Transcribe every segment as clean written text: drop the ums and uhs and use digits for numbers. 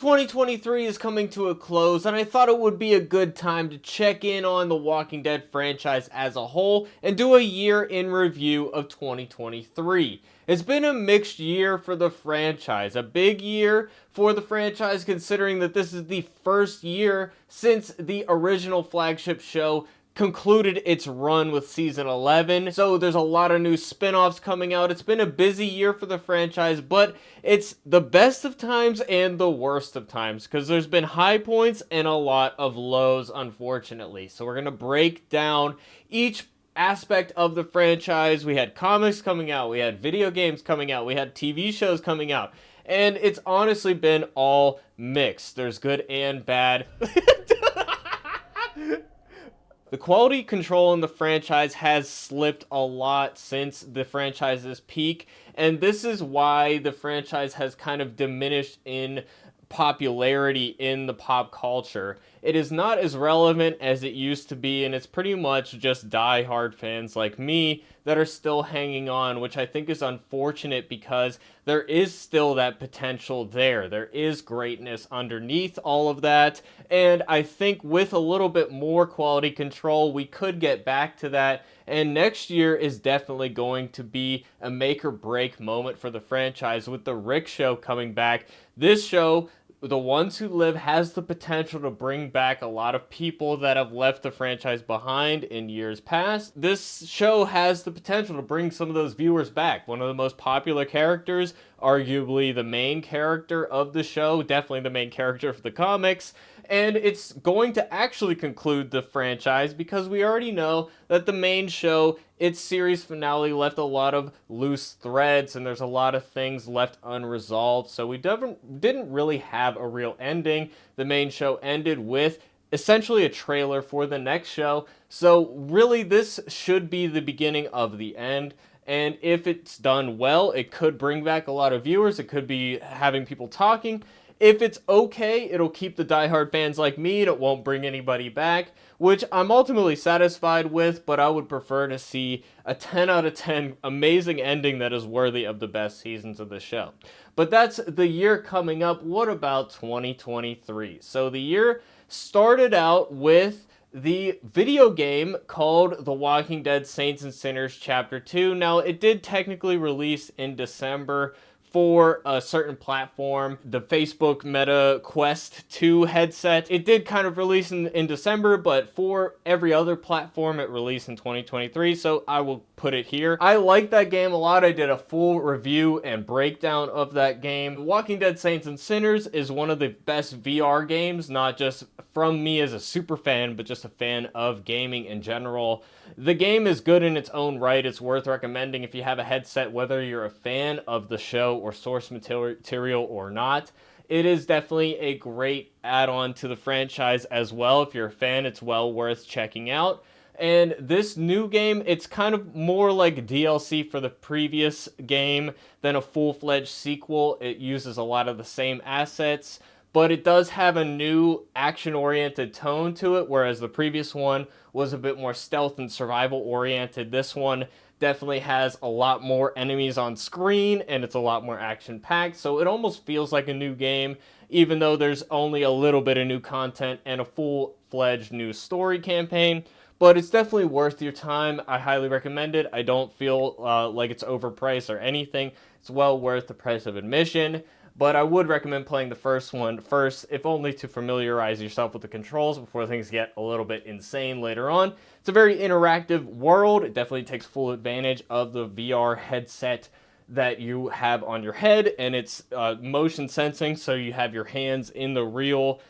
2023 is coming to a close, and I thought it would be a good time to check in on the Walking Dead franchise as a whole and do a year in review of 2023. It's been a mixed year for the franchise, a big year for the franchise considering that this is the first year since the original flagship show concluded its run with season 11. So there's a lot of new spin-offs coming out. It's been a busy year for the franchise, but it's the best of times and the worst of times because there's been high points and a lot of lows, unfortunately. So we're going to break down each aspect of the franchise. We had comics coming out, we had video games coming out, we had TV shows coming out, and it's honestly been all mixed. There's good and bad. The quality control in the franchise has slipped a lot since the franchise's peak, and this is why the franchise has kind of diminished in popularity in the pop culture. It is not as relevant as it used to be, and it's pretty much just die-hard fans like me that are still hanging on, which I think is unfortunate because there is still that potential there. There is greatness underneath all of that, and I think with a little bit more quality control, we could get back to that, and next year is definitely going to be a make or break moment for the franchise with the Rick show coming back. This show, The Ones Who Live, has the potential to bring back a lot of people that have left the franchise behind in years past. This show has the potential to bring some of those viewers back. One of the most popular characters, arguably the main character of the show, definitely the main character of the comics, and it's going to actually conclude the franchise because we already know that the main show, its series finale, left a lot of loose threads and there's a lot of things left unresolved, so we didn't really have a real ending. The main show ended with essentially a trailer for the next show, so really this should be the beginning of the end. And if it's done well, it could bring back a lot of viewers. It could be having people talking. If it's okay, it'll keep the diehard fans like me, and it won't bring anybody back, which I'm ultimately satisfied with, but I would prefer to see a 10 out of 10 amazing ending that is worthy of the best seasons of the show. But that's the year coming up. What about 2023? So the year started out with the video game called The Walking Dead Saints and Sinners Chapter 2. Now, it did technically release in December for a certain platform, the Facebook Meta Quest 2 headset. It did kind of release in December, but for every other platform, it released in 2023, so I will put it here. I like that game a lot. I did a full review and breakdown of that game. Walking Dead Saints and Sinners is one of the best VR games, not just from me as a super fan, but just a fan of gaming in general. The game is good in its own right. It's worth recommending if you have a headset, whether you're a fan of the show or source material or not. It is definitely a great add-on to the franchise as well. If you're a fan, it's well worth checking out. And this new game, it's kind of more like DLC for the previous game than a full-fledged sequel. It uses a lot of the same assets, but it does have a new action-oriented tone to it, whereas the previous one was a bit more stealth and survival-oriented. This one definitely has a lot more enemies on screen, and it's a lot more action-packed, so it almost feels like a new game, even though there's only a little bit of new content and a full-fledged new story campaign. But it's definitely worth your time. I highly recommend it. I don't feel like it's overpriced or anything. It's well worth the price of admission. But I would recommend playing the first one first, if only to familiarize yourself with the controls before things get a little bit insane later on. It's a very interactive world. It definitely takes full advantage of the VR headset that you have on your head, and it's motion sensing, so you have your hands in the real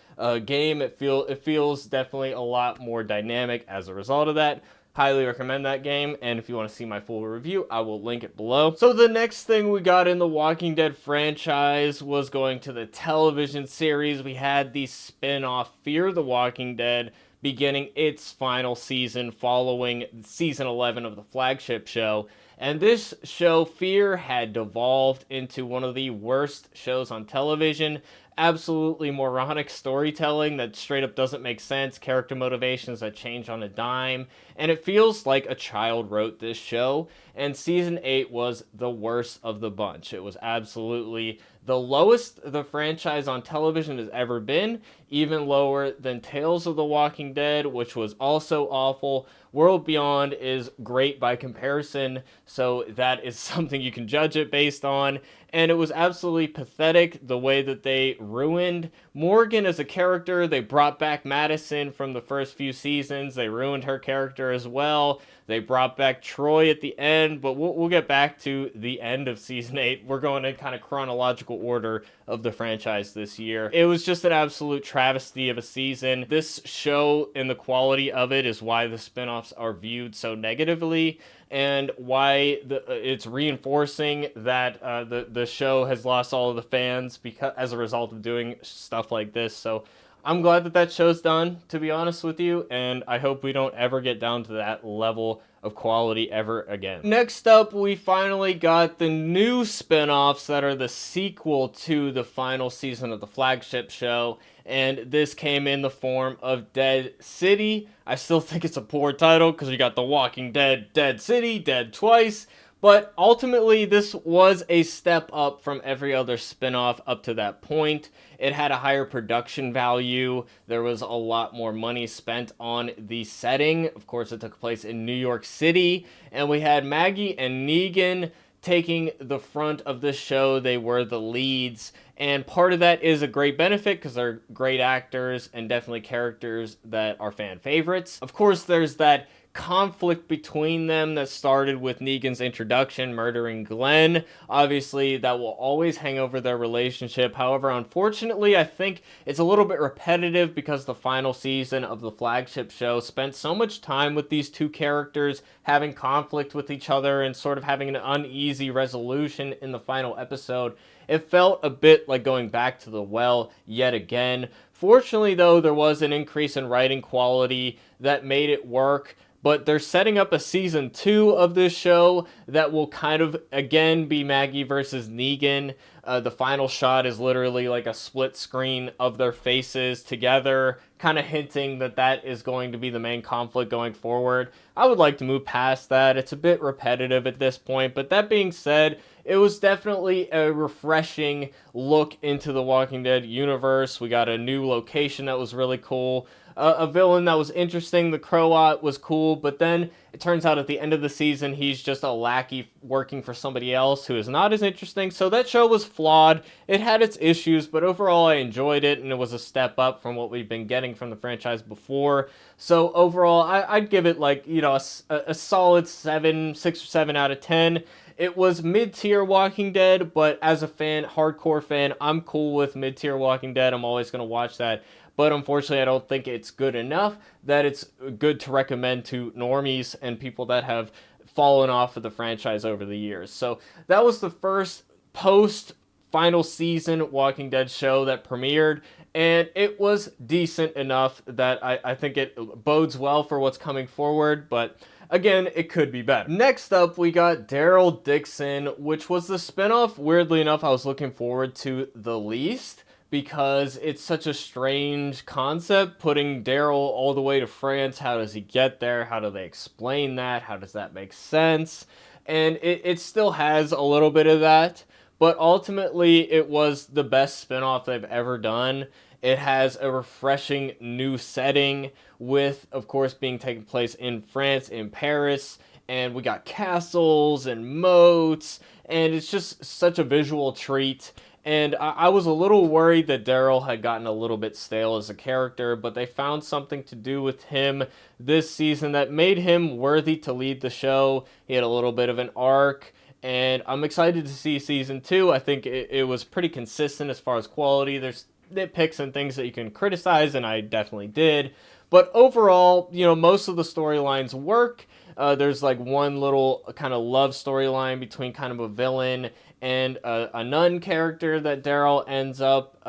game. It feels definitely a lot more dynamic as a result of that. Highly recommend that game, and if you want to see my full review, I will link it below. So the next thing we got in the Walking Dead franchise was going to the television series. We had the spin-off Fear the Walking Dead beginning its final season following season 11 of the flagship show. And this show, Fear, had devolved into one of the worst shows on television. Absolutely moronic storytelling that straight up doesn't make sense, character motivations that change on a dime, and it feels like a child wrote this show, and season 8 was the worst of the bunch. It was absolutely the lowest the franchise on television has ever been, even lower than Tales of the Walking Dead, which was also awful. World Beyond is great by comparison, so that is something you can judge it based on. And it was absolutely pathetic the way that they ruined Morgan as a character. They brought back Madison from the first few seasons. They ruined her character as well. They brought back Troy at the end, but we'll get back to the end of season 8. We're going in kind of chronological order of the franchise this year. It was just an absolute travesty of a season. This show and the quality of it is why the spin-offs are viewed so negatively, and why it's reinforcing that the show has lost all of the fans because as a result of doing stuff like this. So I'm glad that show's done, to be honest with you, and I hope we don't ever get down to that level of quality ever again. Next up, we finally got the new spin-offs that are the sequel to the final season of the flagship show, and this came in the form of Dead City. I still think it's a poor title because you got The Walking Dead, Dead City, dead twice. But ultimately, this was a step up from every other spin-off up to that point. It had a higher production value. There was a lot more money spent on the setting. Of course, it took place in New York City. And we had Maggie and Negan taking the front of the show. They were the leads. And part of that is a great benefit because they're great actors and definitely characters that are fan favorites. Of course, there's that conflict between them that started with Negan's introduction, murdering Glenn. Obviously, that will always hang over their relationship. However, unfortunately, I think it's a little bit repetitive because the final season of the flagship show spent so much time with these two characters having conflict with each other and sort of having an uneasy resolution in the final episode. It felt a bit like going back to the well yet again. Fortunately, though, there was an increase in writing quality that made it work. But they're setting up a season 2 of this show that will kind of, again, be Maggie versus Negan. The final shot is literally like a split screen of their faces together, kind of hinting that that is going to be the main conflict going forward. I would like to move past that. It's a bit repetitive at this point. But that being said, it was definitely a refreshing look into the Walking Dead universe. We got a new location that was really cool. A villain that was interesting. The Croat was cool, but then it turns out at the end of the season, he's just a lackey working for somebody else who is not as interesting. So that show was flawed. It had its issues, but overall I enjoyed it, and it was a step up from what we've been getting from the franchise before. So overall, I'd give it like, you know, a solid 6 or 7 out of 10. It was mid-tier Walking Dead, but as a fan, hardcore fan, I'm cool with mid-tier Walking Dead. I'm always going to watch that. But unfortunately, I don't think it's good enough that it's good to recommend to normies and people that have fallen off of the franchise over the years. So that was the first post-final season Walking Dead show that premiered, and it was decent enough that I think it bodes well for what's coming forward, but again, it could be better. Next up, we got Daryl Dixon, which was the spinoff, weirdly enough, I was looking forward to the least, because it's such a strange concept, putting Daryl all the way to France. How does he get there? How do they explain that? How does that make sense? And it still has a little bit of that, but ultimately it was the best spinoff they've ever done. It has a refreshing new setting with, of course, being taking place in France, in Paris, and we got castles and moats, and it's just such a visual treat. And I was a little worried that Daryl had gotten a little bit stale as a character, but they found something to do with him this season that made him worthy to lead the show. He had a little bit of an arc, and I'm excited to see season 2. I think it was pretty consistent as far as quality. There's nitpicks and things that you can criticize, and I definitely did. But overall, you know, most of the storylines work. There's like one little kind of love storyline between kind of a villain and a nun character that Daryl ends up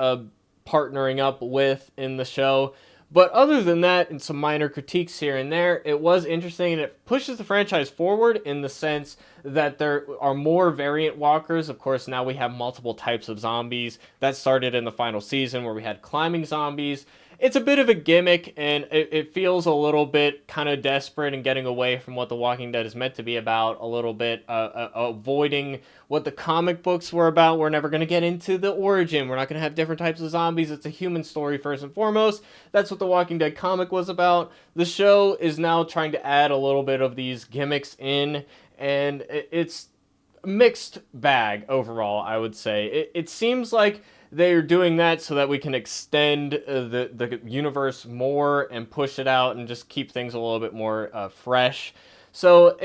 partnering up with in the show. But other than that, and some minor critiques here and there, it was interesting, and it pushes the franchise forward in the sense that there are more variant walkers. Of course, now we have multiple types of zombies. That started in the final season where we had climbing zombies. It's a bit of a gimmick, and it feels a little bit kind of desperate and getting away from what The Walking Dead is meant to be about, a little bit avoiding what the comic books were about. We're never going to get into the origin. We're not going to have different types of zombies. It's a human story first and foremost. That's what The Walking Dead comic was about. The show is now trying to add a little bit of these gimmicks in, and it's a mixed bag overall, I would say. It seems like they're doing that so that we can extend the universe more and push it out and just keep things a little bit more fresh. So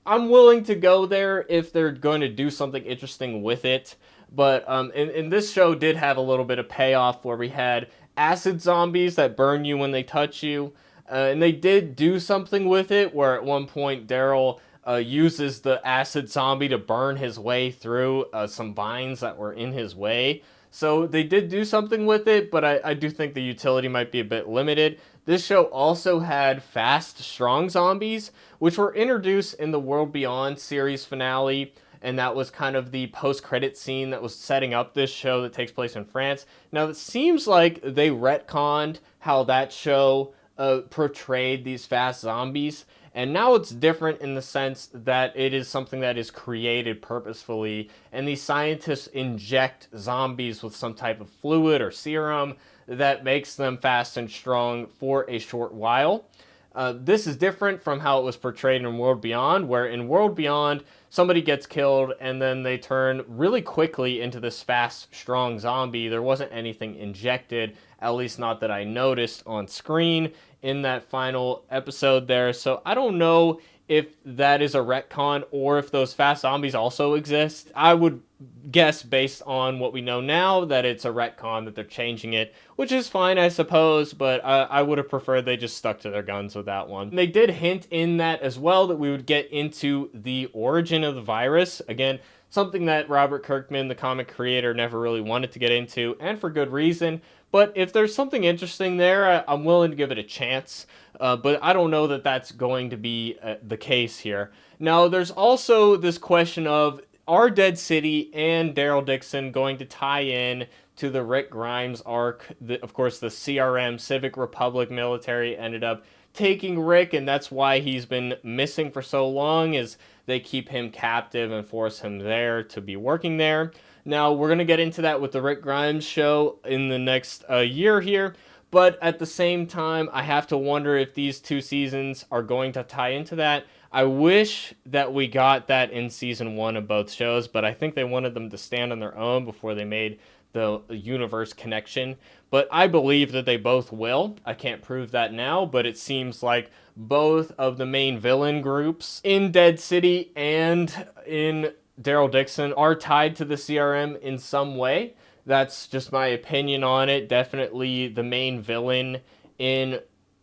I'm willing to go there if they're going to do something interesting with it. But in this show did have a little bit of payoff where we had acid zombies that burn you when they touch you. And they did do something with it where at one point Daryl uses the acid zombie to burn his way through some vines that were in his way. So they did do something with it, but I do think the utility might be a bit limited. This show also had fast, strong zombies, which were introduced in the World Beyond series finale, and that was kind of the post-credit scene that was setting up this show that takes place in France. Now, it seems like they retconned how that show portrayed these fast zombies, and now it's different in the sense that it is something that is created purposefully, and these scientists inject zombies with some type of fluid or serum that makes them fast and strong for a short while. This is different from how it was portrayed in World Beyond, where in World Beyond, somebody gets killed and then they turn really quickly into this fast, strong zombie. There wasn't anything injected, at least not that I noticed on screen in that final episode there. So I don't know if that is a retcon or if those fast zombies also exist. I would guess based on what we know now that it's a retcon, that they're changing it, which is fine, I suppose, but I would have preferred they just stuck to their guns with that one. And they did hint in that as well that we would get into the origin of the virus. Again, something that Robert Kirkman, the comic creator, never really wanted to get into, and for good reason. But if there's something interesting there, I'm willing to give it a chance. But I don't know that that's going to be the case here. Now, there's also this question of, are Dead City and Daryl Dixon going to tie in to the Rick Grimes arc? Of course, the CRM, Civic Republic military, ended up taking Rick, and that's why he's been missing for so long, is they keep him captive and force him there to be working there. Now, we're going to get into that with the Rick Grimes show in the next year here, but at the same time, I have to wonder if these two seasons are going to tie into that. I wish that we got that in season 1 of both shows, but I think they wanted them to stand on their own before they made the universe connection. But I believe that they both will. I can't prove that now, but it seems like both of the main villain groups in Dead City and in Daryl Dixon are tied to the CRM in some way. That's just my opinion on it. Definitely the main villain in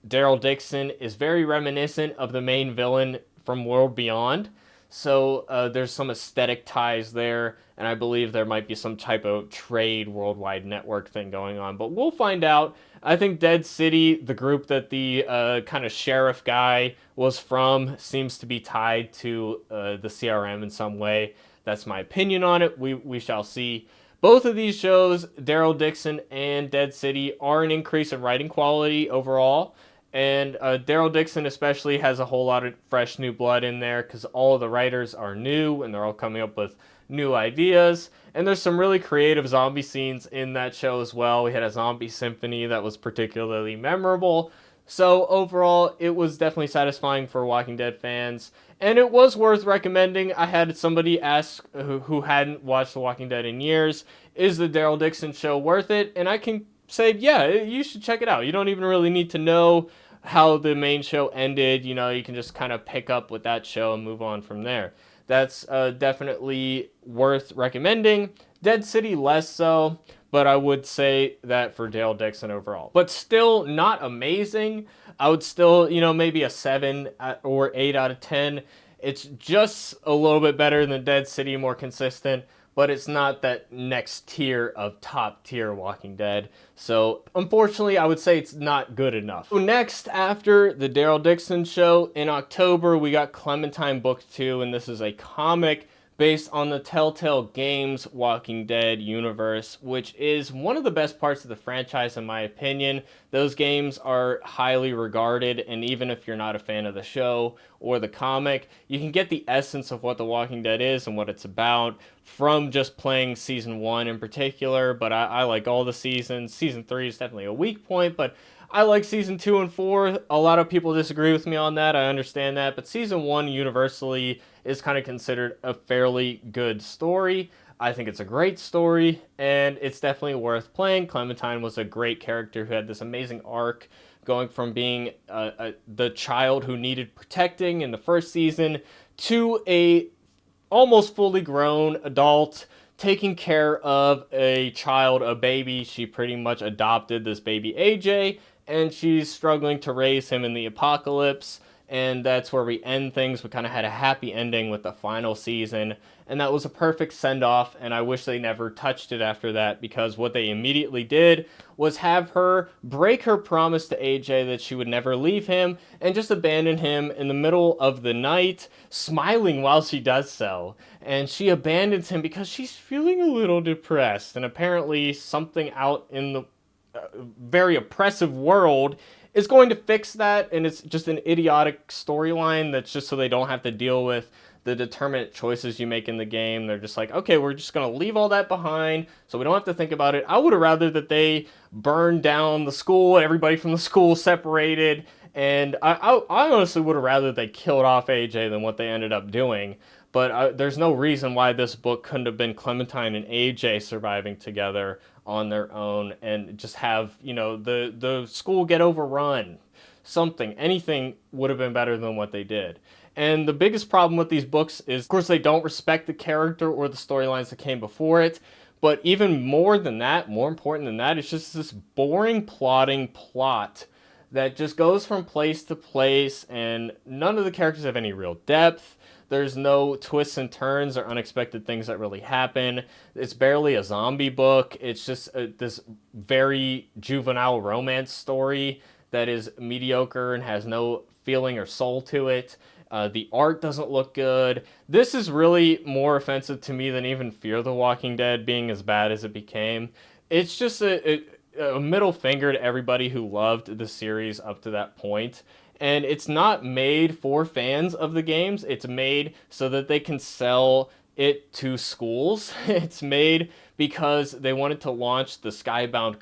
Daryl Dixon is very reminiscent of the main villain from World Beyond. So there's some aesthetic ties there, and I believe there might be some type of trade worldwide network thing going on. But we'll find out. I think Dead City, the group that the kind of sheriff guy was from, seems to be tied to the CRM in some way. That's my opinion on it. We shall see. Both of these shows, Daryl Dixon and Dead City, are an increase in writing quality overall. And Daryl Dixon especially has a whole lot of fresh new blood in there because all of the writers are new and they're all coming up with new ideas. And there's some really creative zombie scenes in that show as well. We had a zombie symphony that was particularly memorable. So overall, it was definitely satisfying for Walking Dead fans. And it was worth recommending. I had somebody ask who hadn't watched The Walking Dead in years, is the Daryl Dixon show worth it? And I can say, yeah, you should check it out. You don't even really need to know how the main show ended. You know, you can just kind of pick up with that show and move on from there. That's definitely worth recommending. Dead City less so, but I would say that for Daryl Dixon overall. But still not amazing. I would still, maybe a 7 or 8 out of 10. It's just a little bit better than Dead City, more consistent. but it's not that next tier of top tier Walking Dead. So unfortunately, I would say it's not good enough. So next, after the Daryl Dixon show in October, we got Clementine Book Two, and this is a comic based on the Telltale Games Walking Dead universe, which is one of the best parts of the franchise in my opinion. Those games are highly regarded, and even if you're not a fan of the show or the comic, you can get the essence of what The Walking Dead is and what it's about from just playing Season 1 in particular, but I like all the seasons. Season 3 is definitely a weak point, but I like Season 2 and 4. A lot of people disagree with me on that, I understand that, but Season 1 universally is kind of considered a fairly good story. I think it's a great story, and it's definitely worth playing. Clementine was a great character who had this amazing arc, going from being the child who needed protecting in the first season to a almost fully grown adult taking care of a child, a baby. She pretty much adopted this baby AJ, and she's struggling to raise him in the apocalypse. And that's where we end things. We kind of had a happy ending with the final season, and that was a perfect send-off, and I wish they never touched it after that, because what they immediately did was have her break her promise to AJ that she would never leave him and just abandon him in the middle of the night, smiling while she does so. And she abandons him because she's feeling a little depressed, and apparently something out in the very oppressive world is going to fix that, and it's just an idiotic storyline that's just so they don't have to deal with the determinate choices you make in the game. They're just like, okay, we're just going to leave all that behind so we don't have to think about it. I would have rather that they burned down the school, everybody from the school separated, and I honestly would have rather they killed off AJ than what they ended up doing. But there's no reason why this book couldn't have been Clementine and AJ surviving together on their own and just have, you know, the school get overrun. Something, anything would have been better than what they did. And the biggest problem with these books is, of course, they don't respect the character or the storylines that came before it. But even more than that, more important than that, it's just this boring plotting plot that just goes from place to place, and none of the characters have any real depth. There's no twists and turns or unexpected things that really happen. It's barely a zombie book. It's just this very juvenile romance story that is mediocre and has no feeling or soul to it. The art doesn't look good. This is really more offensive to me than even Fear the Walking Dead being as bad as it became. It's just a middle finger to everybody who loved the series up to that point. And it's not made for fans of the games. It's made so that they can sell it to schools. It's made because they wanted to launch the Skybound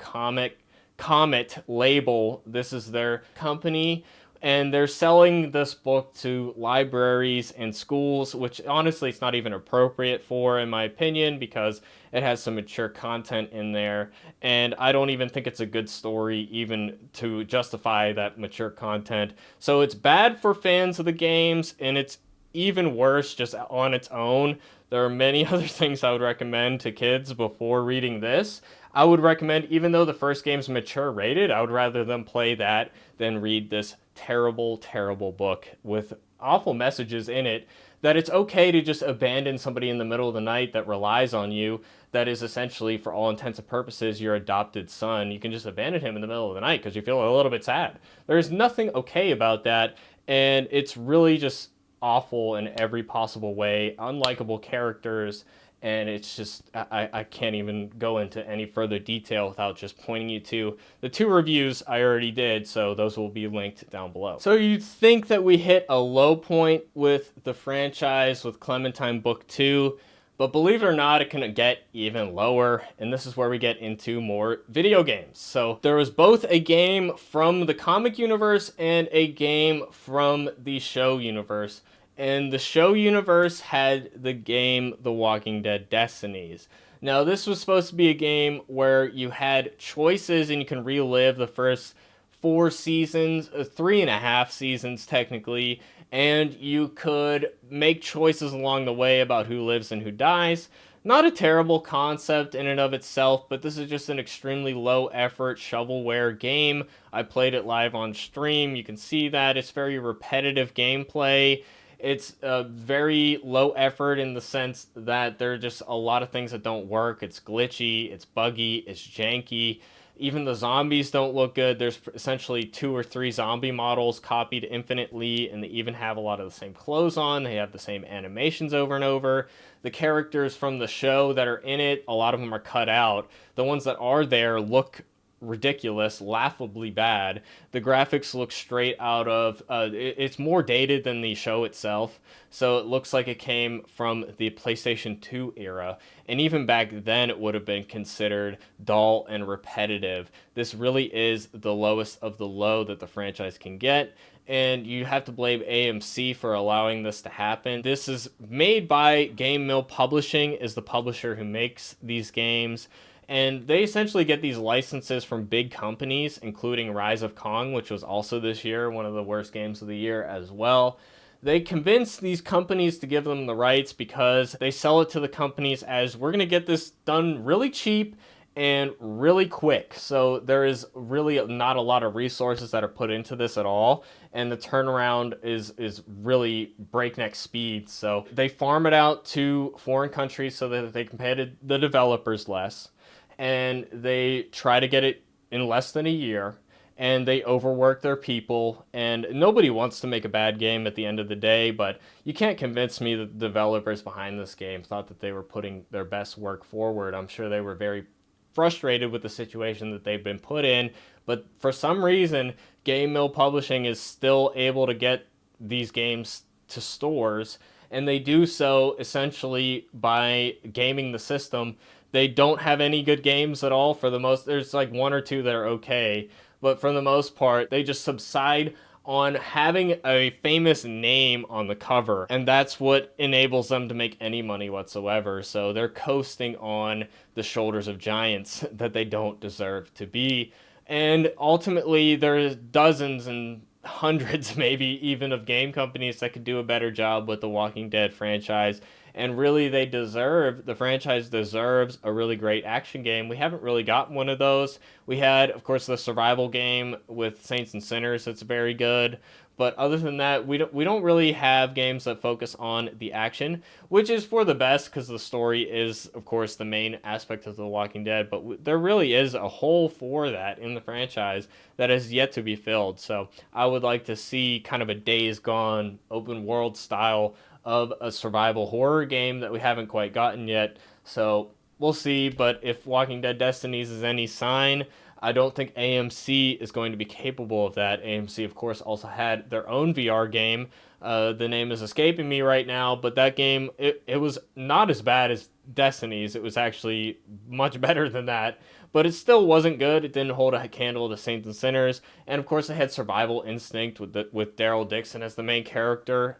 Comet label. This is their company, and they're selling this book to libraries and schools, which honestly it's not even appropriate for, in my opinion, because it has some mature content in there, and I don't even think it's a good story even to justify that mature content. So it's bad for fans of the games, and it's even worse just on its own. There are many other things I would recommend to kids before reading this. I would recommend, even though the first game's mature rated, I would rather them play that than read this terrible, terrible book with awful messages in it, that it's okay to just abandon somebody in the middle of the night that relies on you, that is essentially, for all intents and purposes, your adopted son. You can just abandon him in the middle of the night because you feel a little bit sad. There's nothing okay about that, and it's really just awful in every possible way. Unlikable characters, and it's just, I can't even go into any further detail without just pointing you to the two reviews I already did, so those will be linked down below. So you'd think that we hit a low point with the franchise with Clementine Book 2, but believe it or not, it can get even lower, and this is where we get into more video games. So there was both a game from the comic universe and a game from the show universe. And the show universe had the game The Walking Dead Destinies. Now, this was supposed to be a game where you had choices and you can relive the first 4 seasons, 3.5 seasons technically, and you could make choices along the way about who lives and who dies. Not a terrible concept in and of itself, but this is just an extremely low effort shovelware game. I played it live on stream. You can see that it's very repetitive gameplay. It's very low effort in the sense that there are just a lot of things that don't work. It's glitchy, it's buggy, it's janky. Even the zombies don't look good. There's essentially 2 or 3 zombie models copied infinitely, and they even have a lot of the same clothes on. They have the same animations over and over. The characters from the show that are in it, a lot of them are cut out. The ones that are there look ridiculous, laughably bad. The graphics look straight out of it's more dated than the show itself, so it looks like it came from the PlayStation 2 era, and even back then it would have been considered dull and repetitive. This really is the lowest of the low that the franchise can get, and you have to blame AMC for allowing this to happen. This is made by Game Mill Publishing, is the publisher who makes these games. And they essentially get these licenses from big companies, including Rise of Kong, which was also this year, one of the worst games of the year as well. They convince these companies to give them the rights because they sell it to the companies as, we're going to get this done really cheap and really quick. So there is really not a lot of resources that are put into this at all, and the turnaround is really breakneck speed. So they farm it out to foreign countries so that they can pay the developers less, and they try to get it in less than a year, and they overwork their people, and nobody wants to make a bad game at the end of the day, but you can't convince me that the developers behind this game thought that they were putting their best work forward. I'm sure they were very frustrated with the situation that they've been put in, but for some reason, Game Mill Publishing is still able to get these games to stores, and they do so essentially by gaming the system. They don't have any good games at all for the most. There's like 1 or 2 that are okay, but for the most part, they just subside on having a famous name on the cover, and that's what enables them to make any money whatsoever. So they're coasting on the shoulders of giants that they don't deserve to be. And ultimately, there's dozens and hundreds maybe even of game companies that could do a better job with the Walking Dead franchise, and really the franchise deserves a really great action game. We haven't really gotten one of those. We had, of course, the survival game with Saints and Sinners that's very good, but other than that, we don't really have games that focus on the action, which is for the best because the story is, of course, the main aspect of The Walking Dead, but there really is a hole for that in the franchise that has yet to be filled. So I would like to see kind of a Days Gone open world style of a survival horror game that we haven't quite gotten yet. So we'll see, but if Walking Dead Destinies is any sign, I don't think AMC is going to be capable of that. AMC, of course, also had their own VR game. The name is escaping me right now, but that game, it was not as bad as Destinies. It was actually much better than that, but it still wasn't good. It didn't hold a candle to Saints and Sinners. And of course, it had Survival Instinct with Daryl Dixon as the main character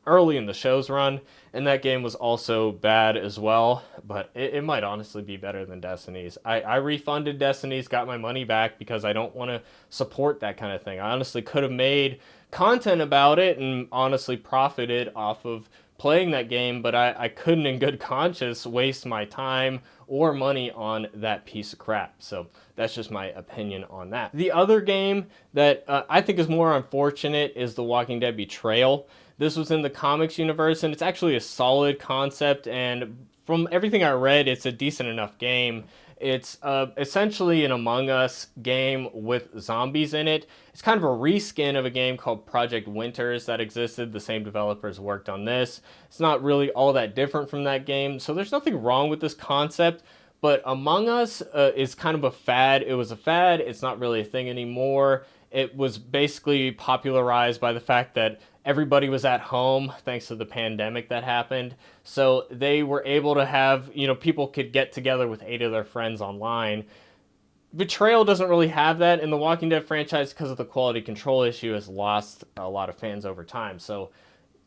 early in the show's run, and that game was also bad as well, but it might honestly be better than Destinies. I refunded Destinies, got my money back because I don't want to support that kind of thing. I honestly could have made content about it and honestly profited off of playing that game, but I couldn't in good conscience waste my time or money on that piece of crap. So that's just my opinion on that. The other game that I think is more unfortunate is The Walking Dead Betrayal. This was in the comics universe, and it's actually a solid concept, and from everything I read, it's a decent enough game. It's essentially an Among Us game with zombies in it. It's kind of a reskin of a game called Project Winters that existed. The same developers worked on this. It's not really all that different from that game, so there's nothing wrong with this concept. But Among Us is kind of a fad. It was a fad. It's not really a thing anymore. It was basically popularized by the fact that everybody was at home thanks to the pandemic that happened. So they were able to have, people could get together with 8 of their friends online. Betrayal doesn't really have that, and the Walking Dead franchise, because of the quality control issue, has lost a lot of fans over time. So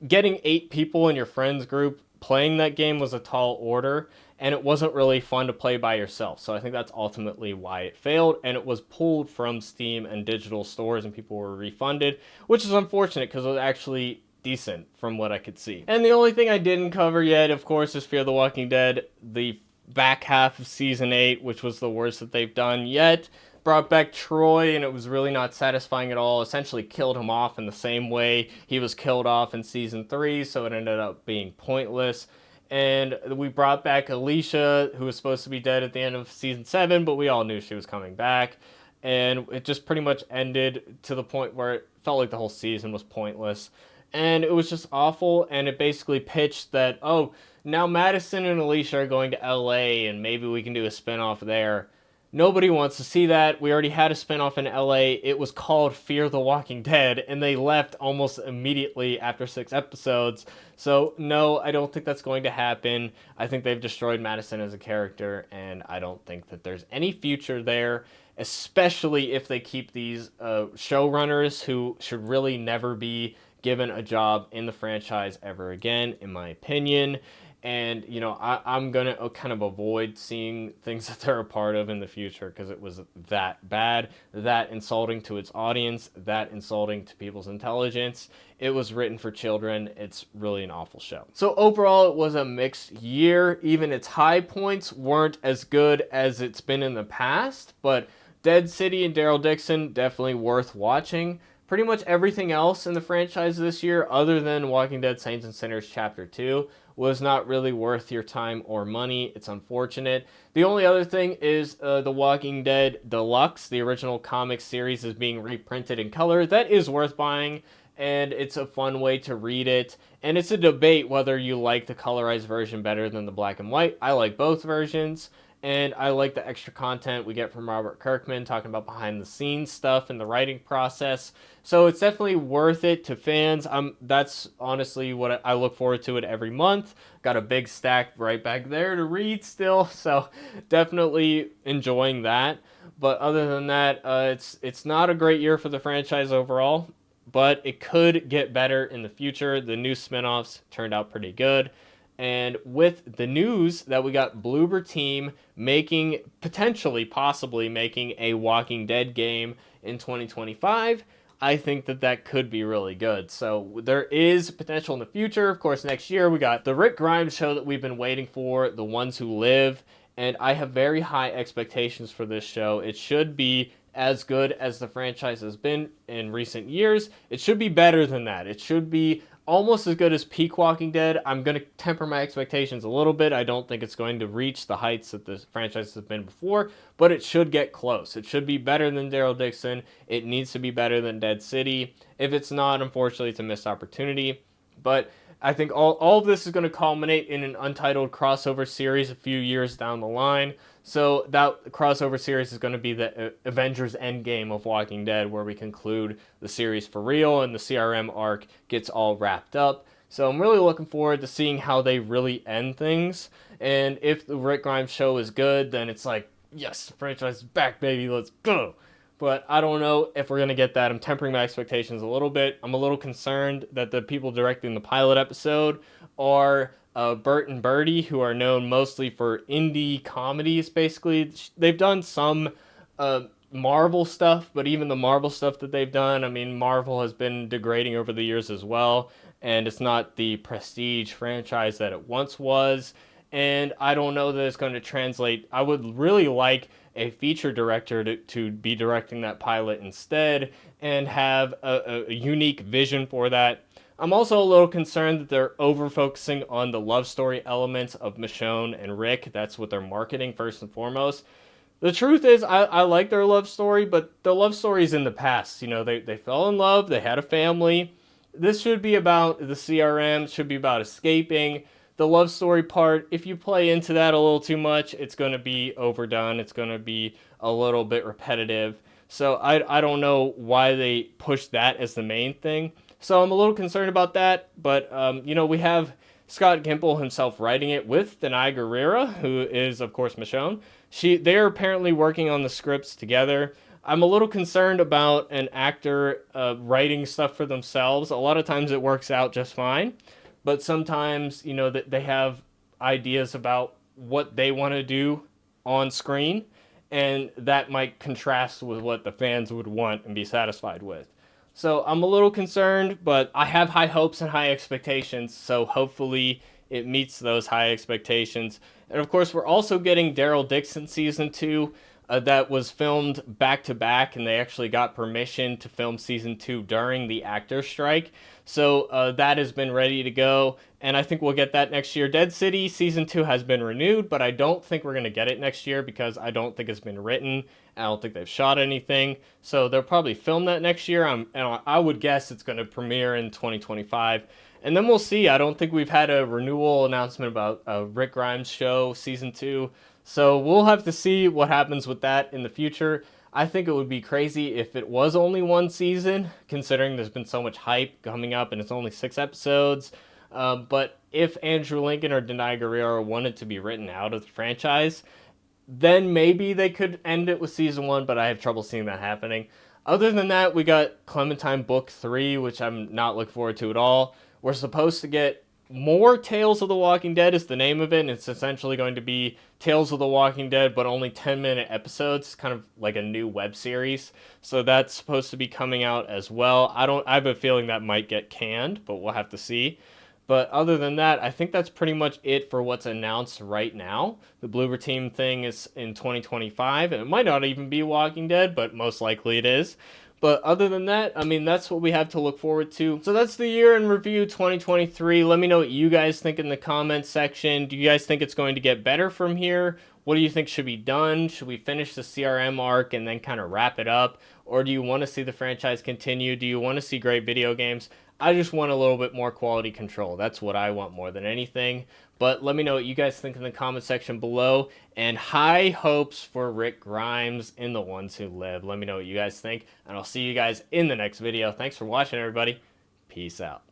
getting 8 people in your friends group playing that game was a tall order, and it wasn't really fun to play by yourself. So I think that's ultimately why it failed, and it was pulled from Steam and digital stores, and people were refunded, which is unfortunate because it was actually decent from what I could see. And the only thing I didn't cover yet, of course, is Fear the Walking Dead, the back half of Season 8, which was the worst that they've done yet. brought back Troy, and it was really not satisfying at all. Essentially killed him off in the same way he was killed off in season 3, so it ended up being pointless. And we brought back Alicia, who was supposed to be dead at the end of season 7, but we all knew she was coming back. And it just pretty much ended to the point where it felt like the whole season was pointless. And it was just awful, and it basically pitched that, oh, now Madison and Alicia are going to LA, and maybe we can do a spinoff there. Nobody wants to see that. We already had a spinoff in LA. It was called Fear the Walking Dead, and they left almost immediately after 6 episodes. So, no, I don't think that's going to happen. I think they've destroyed Madison as a character, and I don't think that there's any future there, especially if they keep these showrunners who should really never be given a job in the franchise ever again, in my opinion. And, you know, I'm going to kind of avoid seeing things that they're a part of in the future because it was that bad, that insulting to its audience, that insulting to people's intelligence. It was written for children. It's really an awful show. So overall, it was a mixed year. Even its high points weren't as good as it's been in the past, but Dead City and Daryl Dixon, definitely worth watching. Pretty much everything else in the franchise this year, other than Walking Dead Saints and Sinners Chapter 2, was not really worth your time or money. It's unfortunate. The only other thing is The Walking Dead Deluxe, the original comic series, is being reprinted in color. That is worth buying, and it's a fun way to read it. And it's a debate whether you like the colorized version better than the black and white. I like both versions. And I like the extra content we get from Robert Kirkman talking about behind the scenes stuff and the writing process. So it's definitely worth it to fans. That's honestly what I look forward to it every month. Got a big stack right back there to read still. So definitely enjoying that. But other than that, it's not a great year for the franchise overall. But it could get better in the future. The new spinoffs turned out pretty good. And with the news that we got Bloober Team possibly making a Walking Dead game in 2025, I think that could be really good. So there is potential in the future. Of course, next year we got the Rick Grimes show that we've been waiting for, The Ones Who Live, and I have very high expectations for this show. It should be as good as the franchise has been in recent years. It should be better than that. It should be almost as good as peak Walking Dead. I'm going to temper my expectations a little bit. I don't think it's going to reach the heights that the franchise has been before, but it should get close. It should be better than Daryl Dixon. It needs to be better than Dead City. If it's not, unfortunately, it's a missed opportunity. But I think all of this is going to culminate in an untitled crossover series a few years down the line. So that crossover series is going to be the Avengers Endgame of Walking Dead, where we conclude the series for real and the CRM arc gets all wrapped up. So I'm really looking forward to seeing how they really end things. And if the Rick Grimes show is good, then it's like, yes, the franchise is back, baby, let's go. But I don't know if we're going to get that. I'm tempering my expectations a little bit. I'm a little concerned that the people directing the pilot episode are Bert and Birdie, who are known mostly for indie comedies, basically. They've done some Marvel stuff, but even the Marvel stuff that they've done, I mean, Marvel has been degrading over the years as well, and it's not the prestige franchise that it once was, and I don't know that it's going to translate. I would really like a feature director to be directing that pilot instead and have a unique vision for that. I'm also a little concerned that they're over-focusing on the love story elements of Michonne and Rick. That's what they're marketing first and foremost. The truth is, I like their love story, but the love story is in the past. You know, they fell in love, they had a family. This should be about the CRM, should be about escaping. The love story part, if you play into that a little too much, it's going to be overdone. It's going to be a little bit repetitive. So I don't know why they push that as the main thing. So I'm a little concerned about that. But, you know, we have Scott Gimple himself writing it with Denai Guerrera, who is, of course, Michonne. They're apparently working on the scripts together. I'm a little concerned about an actor writing stuff for themselves. A lot of times it works out just fine. But sometimes, you know, that they have ideas about what they want to do on screen, and that might contrast with what the fans would want and be satisfied with. So I'm a little concerned, but I have high hopes and high expectations, so hopefully it meets those high expectations. And of course, we're also getting Daryl Dixon Season 2. that was filmed back to back, and they actually got permission to film season 2 during the actor strike. So that has been ready to go, and I think we'll get that next year. Dead City season 2 has been renewed, but I don't think we're going to get it next year because I don't think it's been written. I don't think they've shot anything, so they'll probably film that next year. And I would guess it's going to premiere in 2025. And then we'll see. I don't think we've had a renewal announcement about Rick Grimes' show, season 2. So we'll have to see what happens with that in the future. I think it would be crazy if it was only one season, considering there's been so much hype coming up and it's only 6 episodes. But if Andrew Lincoln or Denai Guerrero wanted to be written out of the franchise, then maybe they could end it with season 1, but I have trouble seeing that happening. Other than that, we got Clementine Book 3, which I'm not looking forward to at all. We're supposed to get more Tales of the Walking Dead is the name of it, and it's essentially going to be Tales of the Walking Dead, but only 10-minute episodes, kind of like a new web series. So that's supposed to be coming out as well. I have a feeling that might get canned, but we'll have to see. But other than that, I think that's pretty much it for what's announced right now. The Bloober Team thing is in 2025, and it might not even be Walking Dead, but most likely it is. But other than that, I mean, that's what we have to look forward to. So that's the year in review 2023. Let me know what you guys think in the comments section. Do you guys think it's going to get better from here? What do you think should be done? Should we finish the CRM arc and then kind of wrap it up? Or do you want to see the franchise continue? Do you want to see great video games? I just want a little bit more quality control. That's what I want more than anything. But let me know what you guys think in the comment section below. And high hopes for Rick Grimes in The Ones Who Live. Let me know what you guys think. And I'll see you guys in the next video. Thanks for watching, everybody. Peace out.